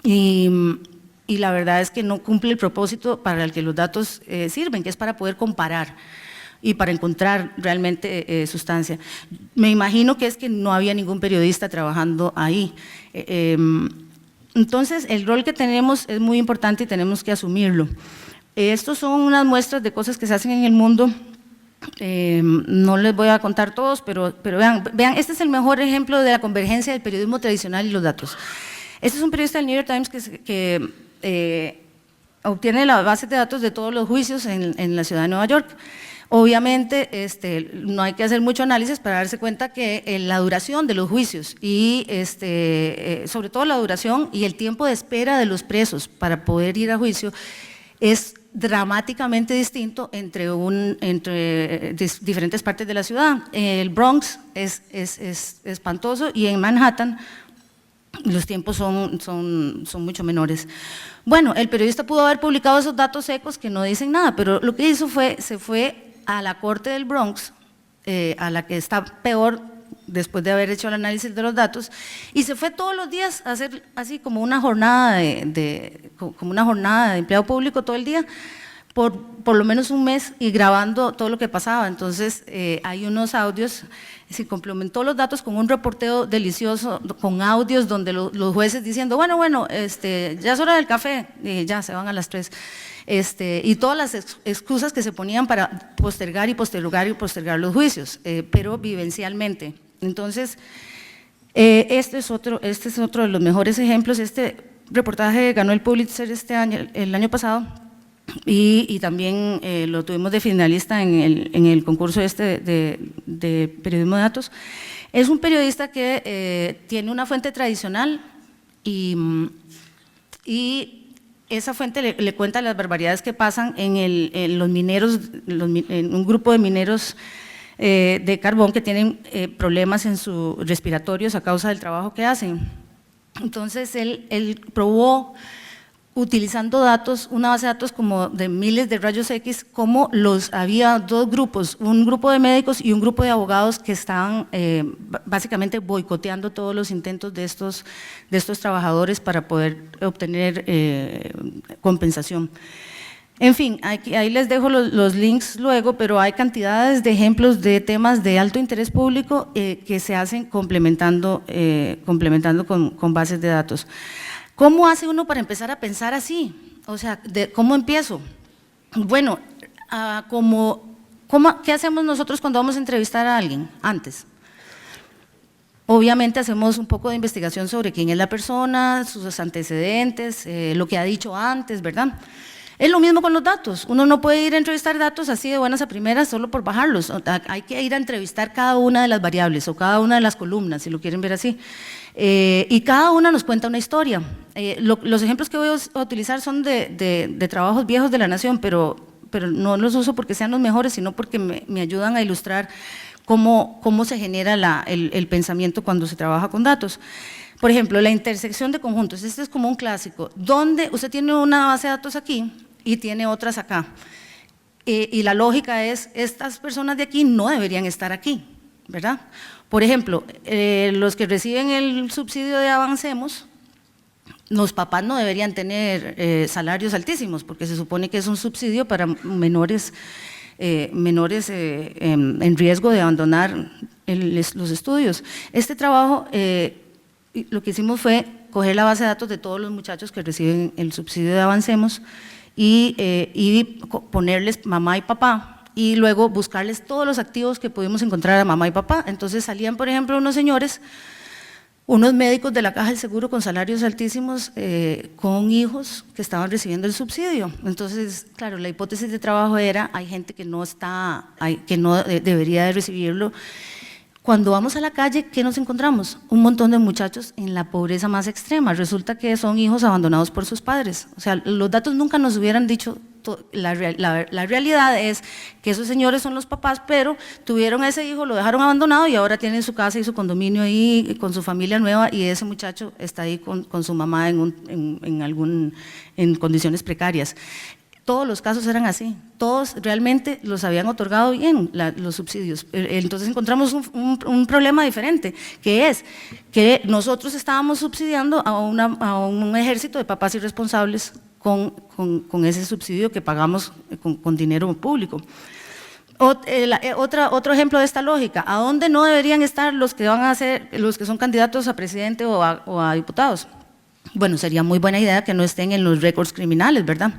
Y la verdad es que no cumple el propósito para el que los datos sirven, que es para poder comparar y para encontrar realmente sustancia. Me imagino que es que no había ningún periodista trabajando ahí. Entonces, el rol que tenemos es muy importante y tenemos que asumirlo. Estos son unas muestras de cosas que se hacen en el mundo. No les voy a contar todos, pero vean, este es el mejor ejemplo de la convergencia del periodismo tradicional y los datos. Este es un periodista del New York Times que obtiene la base de datos de todos los juicios en la ciudad de Nueva York. Obviamente no hay que hacer mucho análisis para darse cuenta que la duración de los juicios y sobre todo la duración y el tiempo de espera de los presos para poder ir a juicio es dramáticamente distinto entre diferentes partes de la ciudad. El Bronx es espantoso y en Manhattan los tiempos son mucho menores. Bueno, el periodista pudo haber publicado esos datos secos que no dicen nada, pero lo que hizo se fue a la corte del Bronx, a la que está peor después de haber hecho el análisis de los datos, y se fue todos los días a hacer así como una jornada de empleado público todo el día, por lo menos un mes, y grabando todo lo que pasaba. Entonces hay unos audios, se complementó los datos con un reporteo delicioso, con audios donde los jueces diciendo, bueno, ya es hora del café, y ya se van a las 3. Y todas las excusas que se ponían para postergar y postergar y postergar los juicios, pero vivencialmente. Entonces, este es otro de los mejores ejemplos. Este reportaje ganó el Pulitzer el año pasado, y también lo tuvimos de finalista en el concurso de periodismo de datos. Es un periodista que tiene una fuente tradicional y esa fuente le cuenta las barbaridades que pasan en los mineros, en un grupo de mineros de carbón que tienen problemas en sus respiratorios a causa del trabajo que hacen. Entonces él probó, utilizando datos, una base de datos como de miles de rayos X, como había dos grupos, un grupo de médicos y un grupo de abogados que estaban básicamente boicoteando todos los intentos de estos trabajadores para poder obtener compensación. En fin, ahí les dejo los links luego, pero hay cantidades de ejemplos de temas de alto interés público que se hacen complementando con bases de datos. ¿Cómo hace uno para empezar a pensar así? O sea, ¿cómo empiezo? Bueno, ¿qué hacemos nosotros cuando vamos a entrevistar a alguien antes? Obviamente hacemos un poco de investigación sobre quién es la persona, sus antecedentes, lo que ha dicho antes, ¿verdad? Es lo mismo con los datos. Uno no puede ir a entrevistar datos así de buenas a primeras solo por bajarlos. Hay que ir a entrevistar cada una de las variables o cada una de las columnas, si lo quieren ver así. Y cada una nos cuenta una historia. Los ejemplos que voy a utilizar son de trabajos viejos de La Nación, pero no los uso porque sean los mejores, sino porque me ayudan a ilustrar cómo se genera el pensamiento cuando se trabaja con datos. Por ejemplo, la intersección de conjuntos, este es como un clásico, donde usted tiene una base de datos aquí y tiene otras acá. Y la lógica es, estas personas de aquí no deberían estar aquí, ¿verdad? Por ejemplo, los que reciben el subsidio de Avancemos, los papás no deberían tener salarios altísimos, porque se supone que es un subsidio para menores en riesgo de abandonar los estudios. Este trabajo, lo que hicimos fue coger la base de datos de todos los muchachos que reciben el subsidio de Avancemos y ponerles mamá y papá, y luego buscarles todos los activos que pudimos encontrar a mamá y papá. Entonces salían, por ejemplo, unos señores, unos médicos de la Caja del Seguro con salarios altísimos, con hijos que estaban recibiendo el subsidio. Entonces, claro, la hipótesis de trabajo era, hay gente que no debería de recibirlo. Cuando vamos a la calle, ¿qué nos encontramos? Un montón de muchachos en la pobreza más extrema. Resulta que son hijos abandonados por sus padres. O sea, los datos nunca nos hubieran dicho. La realidad es que esos señores son los papás, pero tuvieron a ese hijo, lo dejaron abandonado y ahora tienen su casa y su condominio ahí con su familia nueva, y ese muchacho está ahí con su mamá en condiciones precarias. Todos los casos eran así, todos realmente los habían otorgado bien los subsidios. Entonces encontramos un problema diferente, que es que nosotros estábamos subsidiando a un ejército de papás irresponsables con ese subsidio que pagamos con dinero público. Otro ejemplo de esta lógica, ¿a dónde no deberían estar los que son candidatos a presidente o a diputados? Bueno, sería muy buena idea que no estén en los récords criminales, ¿verdad?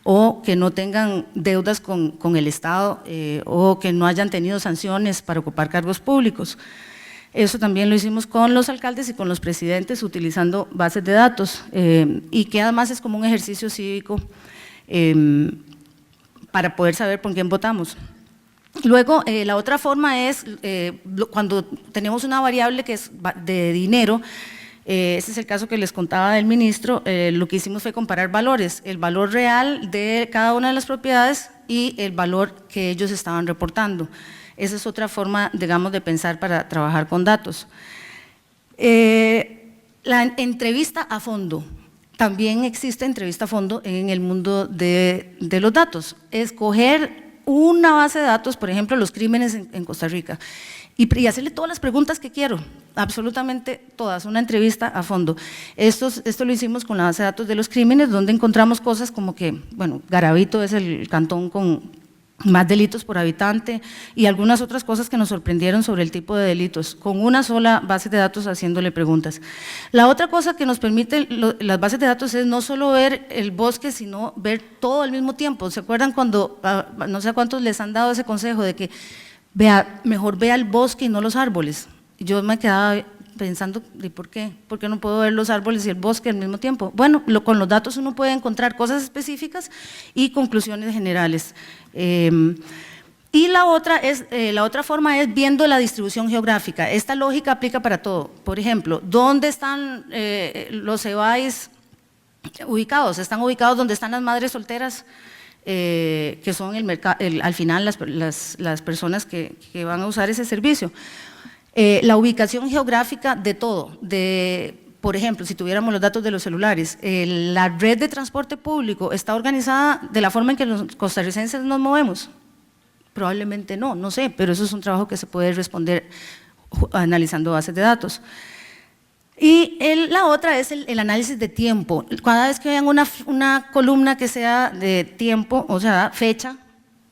O que no tengan deudas con el Estado, o que no hayan tenido sanciones para ocupar cargos públicos. Eso también lo hicimos con los alcaldes y con los presidentes utilizando bases de datos, y que además es como un ejercicio cívico para poder saber por quién votamos. Luego, la otra forma es cuando tenemos una variable que es de dinero. Este es el caso que les contaba del ministro. Lo que hicimos fue comparar valores, el valor real de cada una de las propiedades y el valor que ellos estaban reportando. Esa es otra forma, digamos, de pensar para trabajar con datos. La entrevista a fondo. También existe entrevista a fondo en el mundo de los datos. Escoger una base de datos, por ejemplo, los crímenes en Costa Rica, y hacerle todas las preguntas que quiero, absolutamente todas, una entrevista a fondo. Esto lo hicimos con la base de datos de los crímenes, donde encontramos cosas como que, bueno, Garavito es el cantón con más delitos por habitante, y algunas otras cosas que nos sorprendieron sobre el tipo de delitos, con una sola base de datos haciéndole preguntas. La otra cosa que nos permiten las bases de datos es no solo ver el bosque, sino ver todo al mismo tiempo. ¿Se acuerdan cuando, no sé a cuántos les han dado ese consejo de que mejor vea el bosque y no los árboles? Yo me quedaba pensando, ¿y por qué? ¿Por qué no puedo ver los árboles y el bosque al mismo tiempo? Bueno, con los datos uno puede encontrar cosas específicas y conclusiones generales. Y la otra forma es viendo la distribución geográfica. Esta lógica aplica para todo. Por ejemplo, ¿dónde están los EBAIS ubicados? Están ubicados donde están las madres solteras, que son al final las personas que van a usar ese servicio. La ubicación geográfica de todo, por ejemplo, si tuviéramos los datos de los celulares, la red de transporte público está organizada de la forma en que los costarricenses nos movemos. Probablemente no sé, pero eso es un trabajo que se puede responder analizando bases de datos. Y la otra es el análisis de tiempo. Cada vez que vean una columna que sea de tiempo, o sea, fecha,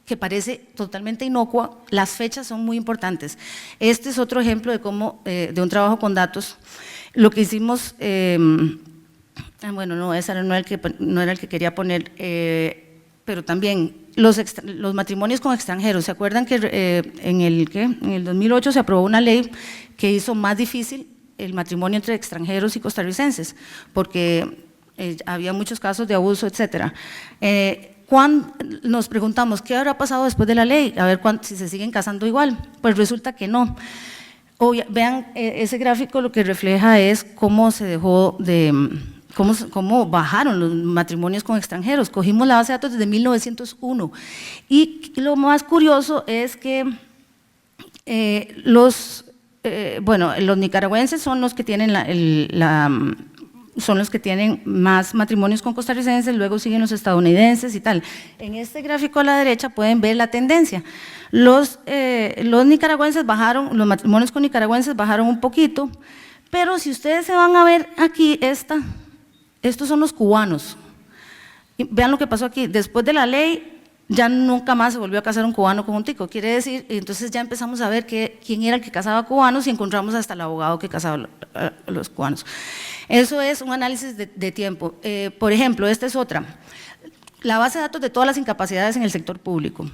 que parece totalmente inocua, las fechas son muy importantes. Este es otro ejemplo de cómo, de un trabajo con datos. Lo que hicimos, bueno, no, ese no era el que quería poner, pero también los matrimonios con extranjeros. ¿Se acuerdan que en el 2008 se aprobó una ley que hizo más difícil el matrimonio entre extranjeros y costarricenses, porque había muchos casos de abuso, etcétera? Nos preguntamos, ¿qué habrá pasado después de la ley? A ver si se siguen casando igual. Pues resulta que no. Vean, ese gráfico lo que refleja es cómo se dejó de, cómo bajaron los matrimonios con extranjeros. Cogimos la base de datos desde 1901, y lo más curioso es que Bueno, los nicaragüenses son los que tienen son los que tienen más matrimonios con costarricenses, luego siguen los estadounidenses y tal. En este gráfico a la derecha pueden ver la tendencia. Los nicaragüenses bajaron, los matrimonios con nicaragüenses bajaron un poquito, pero si ustedes se van a ver aquí, estos son los cubanos. Y vean lo que pasó aquí, después de la ley, ya nunca más se volvió a casar un cubano con un tico, quiere decir, entonces ya empezamos a ver quién era el que casaba cubanos y encontramos hasta el abogado que casaba a los cubanos. Eso es un análisis de tiempo. Por ejemplo, esta es otra, la base de datos de todas las incapacidades en el sector público.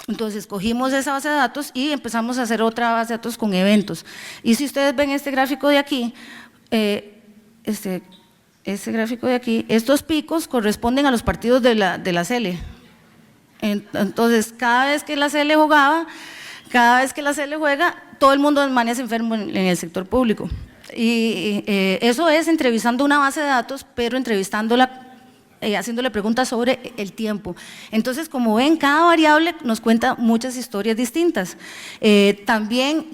Entonces cogimos esa base de datos y empezamos a hacer otra base de datos con eventos. Y si ustedes ven este gráfico de aquí, este gráfico de aquí, estos picos corresponden a los partidos de la CELE. Entonces, cada vez que la CELE jugaba, cada vez que la CELE juega, todo el mundo amanece enfermo en el sector público. Y eso es entrevistando una base de datos, pero entrevistándola, haciéndole preguntas sobre el tiempo. Entonces, como ven, cada variable nos cuenta muchas historias distintas. También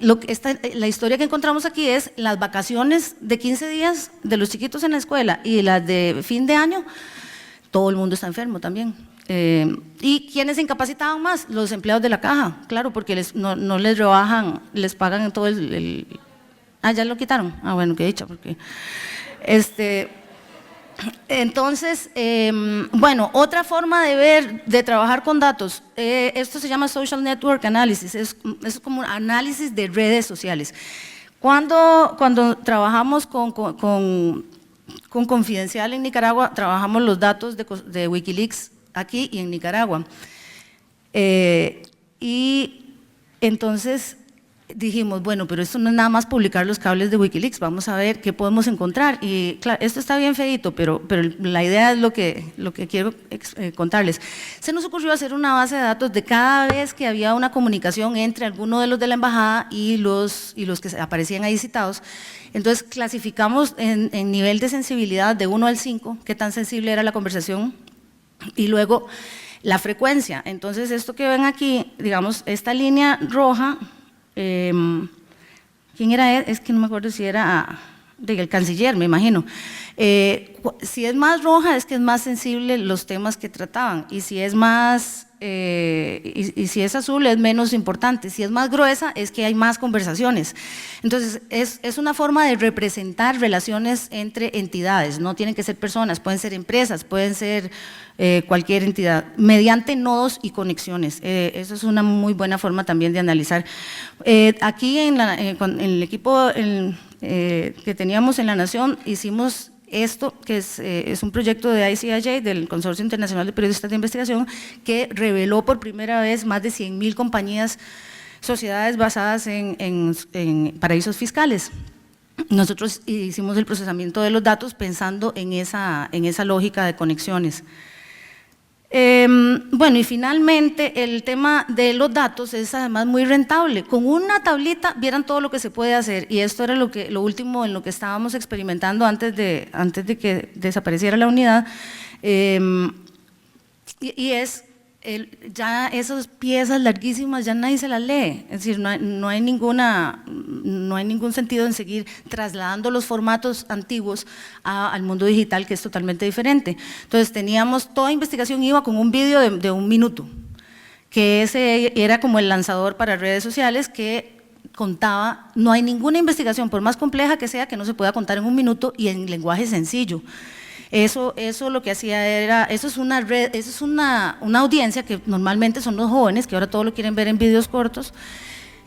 la historia que encontramos aquí es las vacaciones de 15 días de los chiquitos en la escuela y las de fin de año, todo el mundo está enfermo también. ¿Y quiénes se incapacitaban más? Los empleados de la caja, claro, porque no les rebajan, les pagan todo ya lo quitaron, bueno, qué dicha, porque entonces, bueno, otra forma de trabajar con datos, esto se llama Social Network Analysis, es como un análisis de redes sociales. Cuando trabajamos con Confidencial en Nicaragua, trabajamos los datos de Wikileaks aquí y en Nicaragua. Y entonces dijimos, bueno, pero esto no es nada más publicar los cables de Wikileaks, vamos a ver qué podemos encontrar. Y claro, esto está bien feíto, pero la idea es lo que quiero contarles. Se nos ocurrió hacer una base de datos de cada vez que había una comunicación entre alguno de los de la embajada y los que aparecían ahí citados. Entonces clasificamos en nivel de sensibilidad de 1 al 5, qué tan sensible era la conversación, y luego la frecuencia. Entonces esto que ven aquí, digamos, esta línea roja, ¿quién era? Es que no me acuerdo si era el canciller, me imagino. Si es más roja es que es más sensible los temas que trataban, y si es más y si es azul es menos importante, si es más gruesa es que hay más conversaciones. Entonces es una forma de representar relaciones entre entidades, no tienen que ser personas, pueden ser empresas, pueden ser cualquier entidad, mediante nodos y conexiones. Eso es una muy buena forma también de analizar. Aquí con el equipo que teníamos en La Nación hicimos esto, que es un proyecto de ICIJ, del Consorcio Internacional de Periodistas de Investigación, que reveló por primera vez más de 100.000 compañías, sociedades basadas en paraísos fiscales. Nosotros hicimos el procesamiento de los datos pensando en esa lógica de conexiones. Bueno, y finalmente el tema de los datos es además muy rentable. Con una tablita vieran todo lo que se puede hacer, y esto era lo último en lo que estábamos experimentando antes de que desapareciera la unidad, y es ya esas piezas larguísimas ya nadie se las lee, es decir, no hay ningún sentido en seguir trasladando los formatos antiguos al mundo digital, que es totalmente diferente. Entonces toda investigación iba con un vídeo de 1 minuto, que ese era como el lanzador para redes sociales, que contaba, no hay ninguna investigación, por más compleja que sea, que no se pueda contar en 1 minuto y en lenguaje sencillo. Eso lo que hacía era, eso es una audiencia que normalmente son los jóvenes, que ahora todo lo quieren ver en vídeos cortos,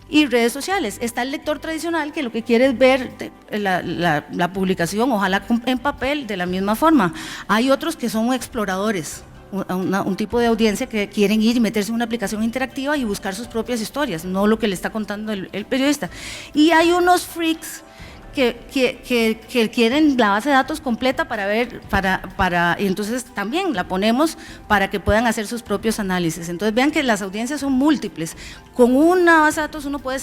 y redes sociales. Está el lector tradicional, que lo que quiere es ver la publicación, ojalá en papel, de la misma forma. Hay otros que son exploradores, un tipo de audiencia que quieren ir y meterse en una aplicación interactiva y buscar sus propias historias, no lo que le está contando el periodista. Y hay unos freaks que quieren la base de datos completa para ver, y entonces también la ponemos para que puedan hacer sus propios análisis. Entonces vean que las audiencias son múltiples. Con una base de datos uno puede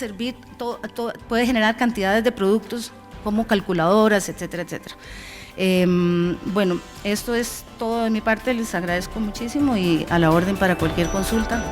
puede generar cantidades de productos como calculadoras, etcétera, etcétera. Bueno, esto es todo de mi parte, les agradezco muchísimo y a la orden para cualquier consulta.